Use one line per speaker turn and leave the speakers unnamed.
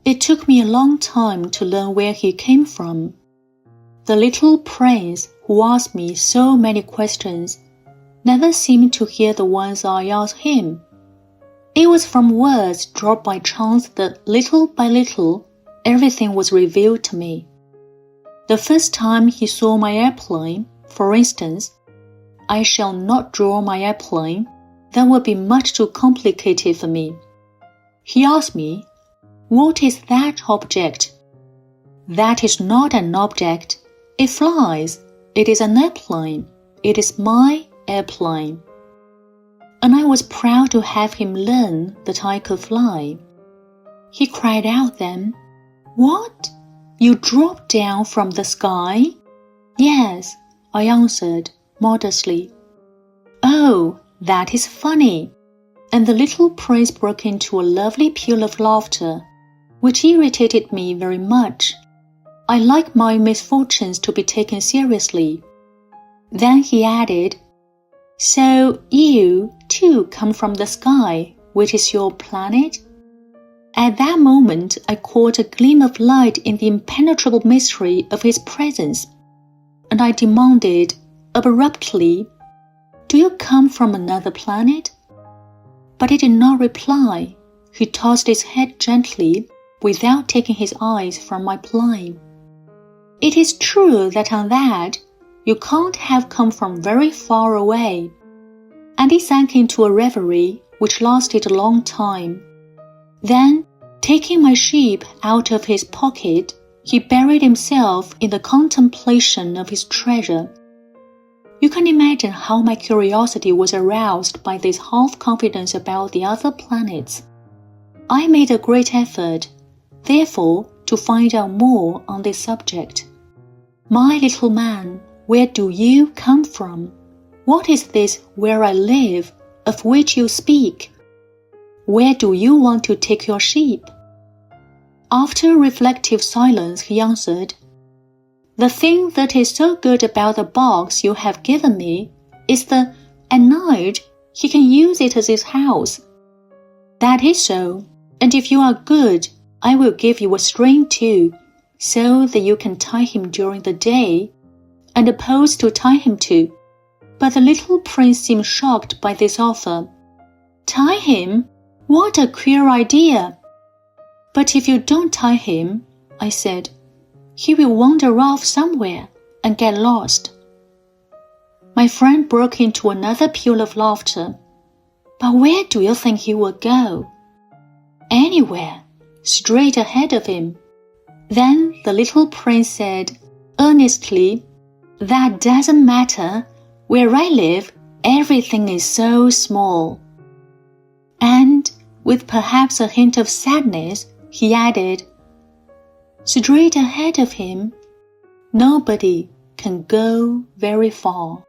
It took me a long time to learn where he came from. The little prince who asked me so many questions never seemed to hear the ones I asked him. It was from words dropped by chance that little by little everything was revealed to me. The first time he saw my airplane, for instance, I shall not draw my airplane. That would be much too complicated for me. He asked me, "What is that object?" "That is not an object. It flies. It is an airplane. It is my airplane." And I was proud to have him learn that I could fly. He cried out then, "What? You dropped down from the sky?" "Yes," I answered modestly. "Oh, that is funny." And the little prince broke into a lovely peal of laughter, which irritated me very much. I like my misfortunes to be taken seriously. Then he added, "So you, too, come from the sky, which is your planet?" At that moment, I caught a gleam of light in the impenetrable mystery of his presence, and I demanded, abruptly, "Do you come from another planet?" But he did not reply. He tossed his head gently, without taking his eyes from my plane. It is true that on that, you can't have come from very far away. And he sank into a reverie which lasted a long time. Then, taking my sheep out of his pocket, he buried himself in the contemplation of his treasure. You can imagine how my curiosity was aroused by this half-confidence about the other planets. I made a great effort, therefore, to find out more on this subject. "My little man, where do you come from? What is this where I live, of which you speak? Where do you want to take your sheep?" After a reflective silence, he answered, "The thing that is so good about the box you have given me is that at night he can use it as his house." "That is so, and if you are good, I will give you a string too, so that you can tie him during the day, and a post to tie him to." But the little prince seemed shocked by this offer. "Tie him? What a queer idea!" "But if you don't tie him," I said, "he will wander off somewhere and get lost." My friend broke into another peal of laughter. "But where do you think he will go?" "Anywhere, straight ahead of him." Then the little prince said, earnestly, "That doesn't matter. Where I live, everything is so small." And, with perhaps a hint of sadness, he added, "Straight ahead of him, nobody can go very far."